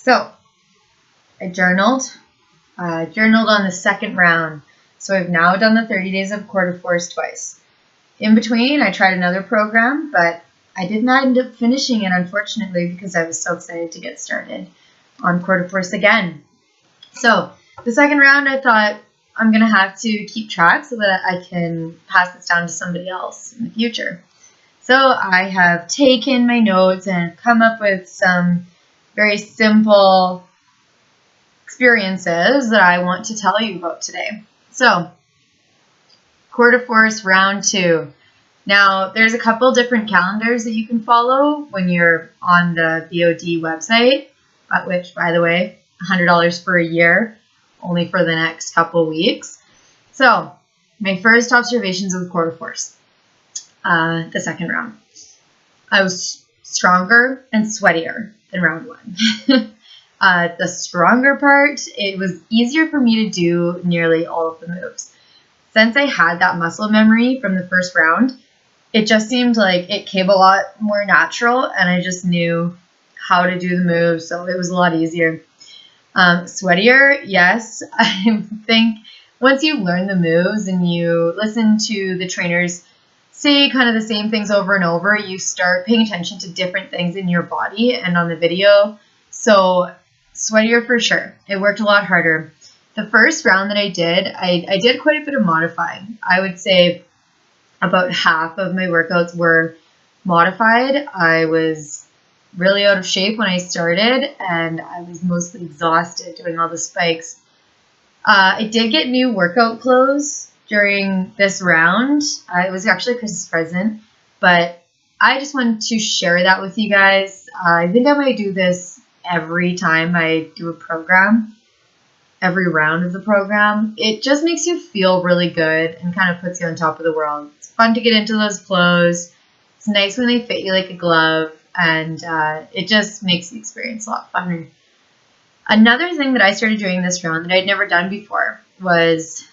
So I journaled on the second round. So I've now done the 30 days of Quarter Force twice. In between, I tried another program, but I did not end up finishing it, unfortunately, because I was so excited to get started on Quarter Force again. So the second round, I thought I'm going to have to keep track so that I can pass this down to somebody else in the future. So I have taken my notes and come up with some very simple experiences that I want to tell you about today. So, Quarter Force round 2. Now, there's a couple different calendars that you can follow when you're on the BOD website, which, by the way, $100 for a year, only for the next couple weeks. So, my first observations of the Quarter Force, the second round. I was stronger and sweatier than round 1. The stronger part, it was easier for me to do nearly all of the moves. Since I had that muscle memory from the first round, it just seemed like it came a lot more natural, and I just knew how to do the moves, so it was a lot easier. Sweatier, yes. I think once you learn the moves and you listen to the trainers say kind of the same things over and over, you start paying attention to different things in your body and on the video. So sweatier for sure. It worked a lot harder. The first round that I did quite a bit of modifying. I would say about half of my workouts were modified. I was really out of shape when I started, and I was mostly exhausted doing all the spikes. I did get new workout clothes during this round. It was actually a Christmas present, but I just wanted to share that with you guys. I think I might do this every time I do a program, every round of the program. It just makes you feel really good and kind of puts you on top of the world. It's fun to get into those clothes. It's nice when they fit you like a glove, and it just makes the experience a lot funner. Another thing that I started doing this round that I'd never done before was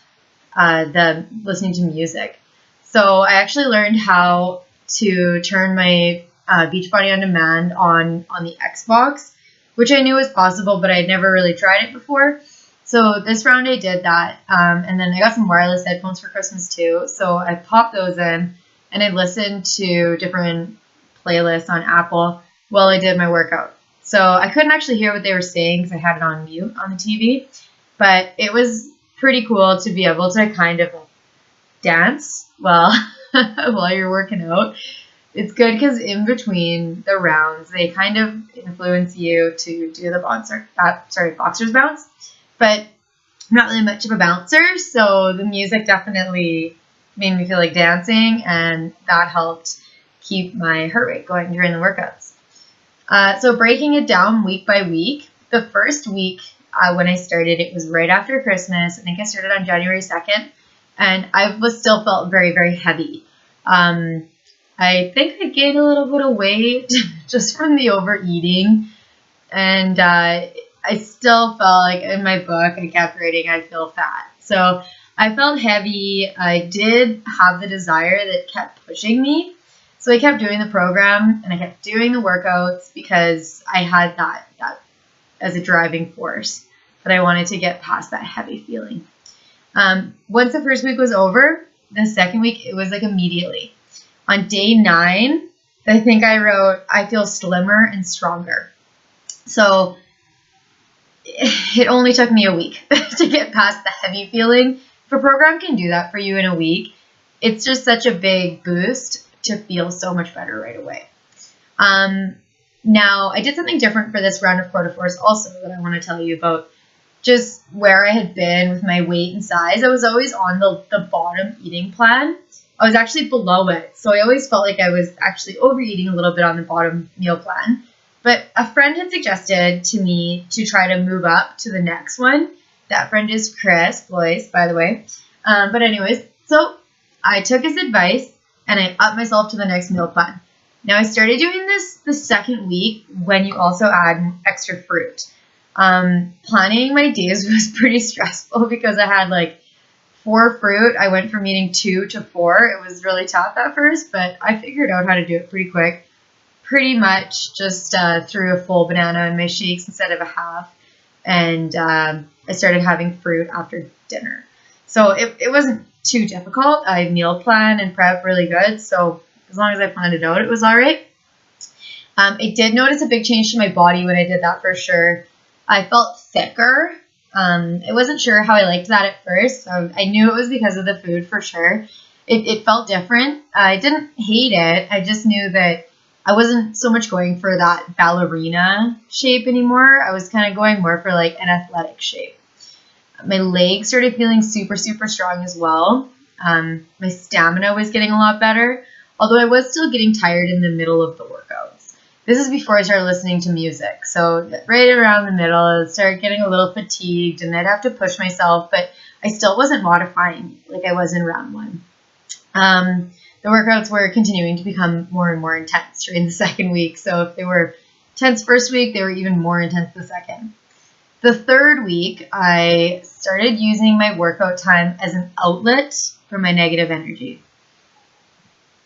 the listening to music. So I actually learned how to turn my Beachbody On Demand on the Xbox, which I knew was possible, but I'd never really tried it before. So this round I did that, and then I got some wireless headphones for Christmas too. So I popped those in, and I listened to different playlists on Apple while I did my workout. So I couldn't actually hear what they were saying because I had it on mute on the TV, but it was pretty cool to be able to kind of dance while you're working out. It's good because in between the rounds, they kind of influence you to do the boxer's bounce. But I'm not really much of a bouncer, so the music definitely made me feel like dancing, and that helped keep my heart rate going during the workouts. So breaking it down week by week, the first week when I started, it was right after Christmas. I think I started on January 2nd, and I still felt very, very heavy. I think I gained a little bit of weight just from the overeating, and I still felt like in my book I kept writing I feel fat. So I felt heavy. I did have the desire that kept pushing me. So I kept doing the program and I kept doing the workouts because I had that as a driving force, that I wanted to get past that heavy feeling. Once the first week was over, the second week, it was like immediately. On day 9, I think I wrote, I feel slimmer and stronger. So it only took me a week to get past the heavy feeling. If a program can do that for you in a week, it's just such a big boost to feel so much better right away. Now, I did something different for this round of Quarter Force also that I want to tell you about. Just where I had been with my weight and size, I was always on the bottom eating plan. I was actually below it, so I always felt like I was actually overeating a little bit on the bottom meal plan. But a friend had suggested to me to try to move up to the next one. That friend is Chris Blois, by the way. But anyways, so I took his advice and I upped myself to the next meal plan. Now I started doing this the second week when you also add extra fruit. Planning my days was pretty stressful because I had like 4 fruit. I went from eating 2 to 4. It was really tough at first, but I figured out how to do it pretty quick. pretty much just threw a full banana in my shakes instead of a half. And I started having fruit after dinner. So it wasn't too difficult. I meal plan and prep really good. So as long as I planned it out, it was all right. I did notice a big change to my body when I did that for sure. I felt thicker. I wasn't sure how I liked that at first. So I knew it was because of the food for sure. It felt different. I didn't hate it. I just knew that I wasn't so much going for that ballerina shape anymore. I was kind of going more for like an athletic shape. My legs started feeling super, super strong as well. My stamina was getting a lot better, although I was still getting tired in the middle of the workouts. This is before I started listening to music. So right around the middle, I started getting a little fatigued and I'd have to push myself, but I still wasn't modifying like I was in round one. The workouts were continuing to become more and more intense during the second week. So if they were intense first week, they were even more intense the second. The third week, I started using my workout time as an outlet for my negative energy.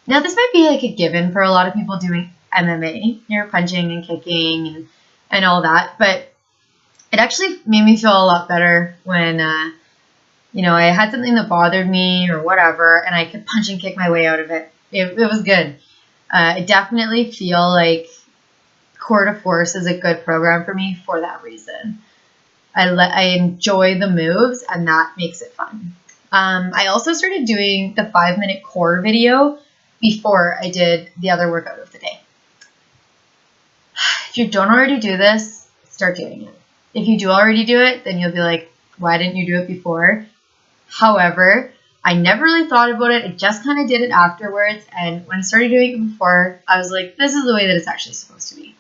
Now, this might be like a given for a lot of people doing MMA. You're punching and kicking and all that. But it actually made me feel a lot better when I had something that bothered me or whatever, and I could punch and kick my way out of it. It was good. I definitely feel like Core de Force is a good program for me for that reason. I enjoy the moves, and that makes it fun. I also started doing the 5-minute core video before I did the other workout of the day. If you don't already do this, start doing it. If you do already do it, then you'll be like, why didn't you do it before? However, I never really thought about it. I just kind of did it afterwards. And when I started doing it before, I was like, this is the way that it's actually supposed to be.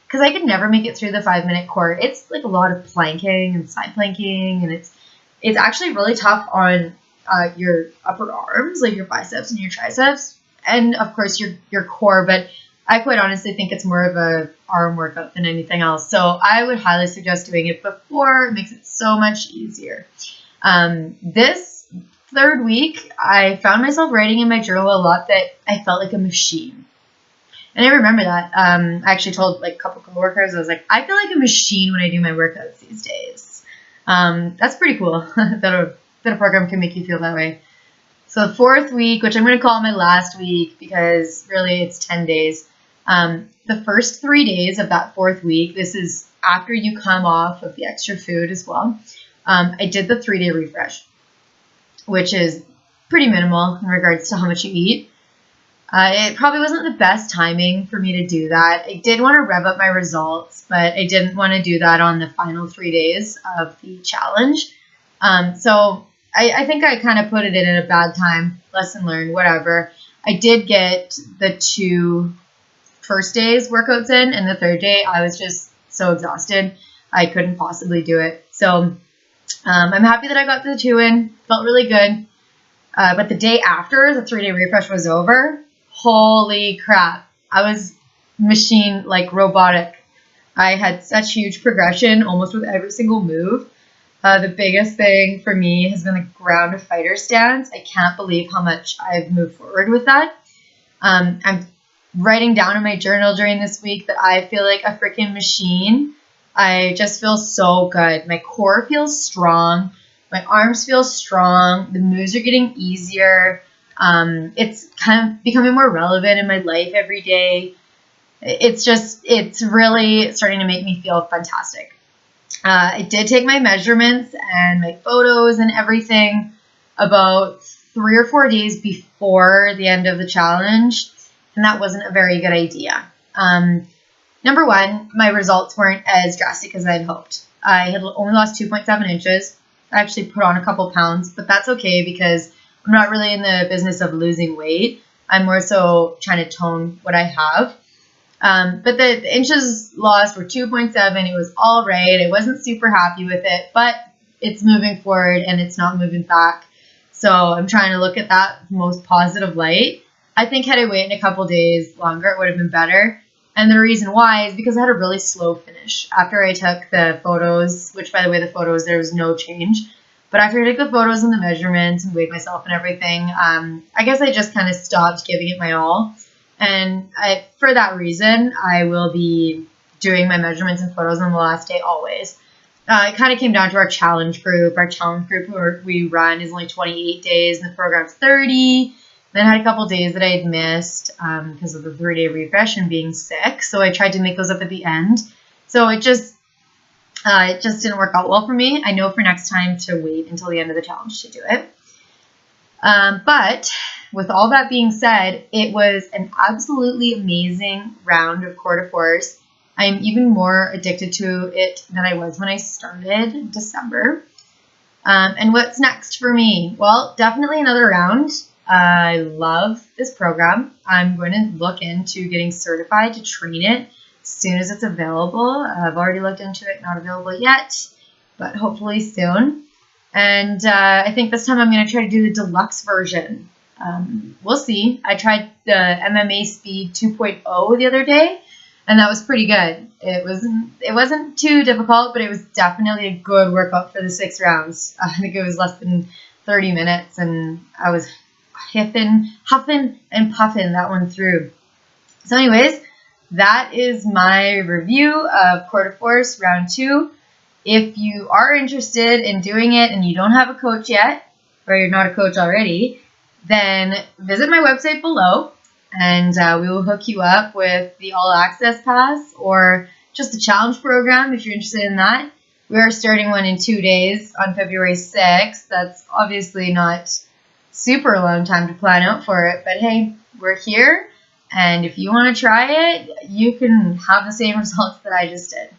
Because I could never make it through the 5-minute core. It's like a lot of planking and side planking. And it's actually really tough on your upper arms, like your biceps and your triceps. And of course your core. But I quite honestly think it's more of a arm workout than anything else. So I would highly suggest doing it before. It makes it so much easier. This third week, I found myself writing in my journal a lot that I felt like a machine. And I remember that. I actually told like a couple coworkers, I was like, I feel like a machine when I do my workouts these days. That's pretty cool that a program can make you feel that way. So the fourth week, which I'm going to call my last week because really it's 10 days. The first 3 days of that fourth week, this is after you come off of the extra food as well. I did the 3-day refresh, which is pretty minimal in regards to how much you eat. It probably wasn't the best timing for me to do that. I did want to rev up my results, but I didn't want to do that on the final 3 days of the challenge. So I think I kind of put it in at a bad time. Lesson learned, whatever. I did get the 2 first days workouts in, and the third day I was just so exhausted. I couldn't possibly do it. So I'm happy that I got the 2 in. Felt really good. But the day after the 3-day refresh was over, holy crap. I was machine, like robotic. I had such huge progression almost with every single move. The biggest thing for me has been the ground fighter stance. I can't believe how much I've moved forward with that. I'm writing down in my journal during this week that I feel like a freaking machine. I just feel so good. My core feels strong. My arms feel strong. The moves are getting easier. It's kind of becoming more relevant in my life every day. It's really starting to make me feel fantastic. I did take my measurements and my photos and everything about 3 or 4 days before the end of the challenge, and that wasn't a very good idea. Number one, my results weren't as drastic as I'd hoped. I had only lost 2.7 inches. I actually put on a couple pounds, but that's okay because I'm not really in the business of losing weight. I'm more so trying to tone what I have. But the inches lost were 2.7. It was all right. I wasn't super happy with it, but it's moving forward and it's not moving back. So I'm trying to look at that with the most positive light. I think had I waited a couple days longer, it would have been better. And the reason why is because I had a really slow finish. After I took the photos, which by the way, the photos, there was no change. But after I took the photos and the measurements and weighed myself and everything, I guess I just kind of stopped giving it my all. And for that reason, I will be doing my measurements and photos on the last day always. It kind of came down to our challenge group. Our challenge group we run is only 28 days, and the program's 30. Then I had a couple days that I had missed because of the 3-day refresh and being sick. So I tried to make those up at the end. So it just didn't work out well for me. I know for next time to wait until the end of the challenge to do it. But with all that being said, it was an absolutely amazing round of Core de Force. I'm even more addicted to it than I was when I started in December. And what's next for me? Well, definitely another round. I love this program. I'm going to look into getting certified to train it as soon as it's available. I've already looked into it, not available yet, but hopefully soon. And I think this time I'm going to try to do the deluxe version. We'll see. I tried the MMA Speed 2.0 the other day, and that was pretty good. It wasn't too difficult, but it was definitely a good workout for the 6 rounds. I think it was less than 30 minutes, and I was huffing and puffing that one through. So anyways, that is my review of Core de Force round 2. If you are interested in doing it and you don't have a coach yet, or you're not a coach already, then visit my website below, and we will hook you up with the All Access Pass or just a challenge program if you're interested in that. We are starting one in 2 days on February 6th. That's obviously not super long time to plan out for it, but hey, we're here, and if you want to try it, you can have the same results that I just did.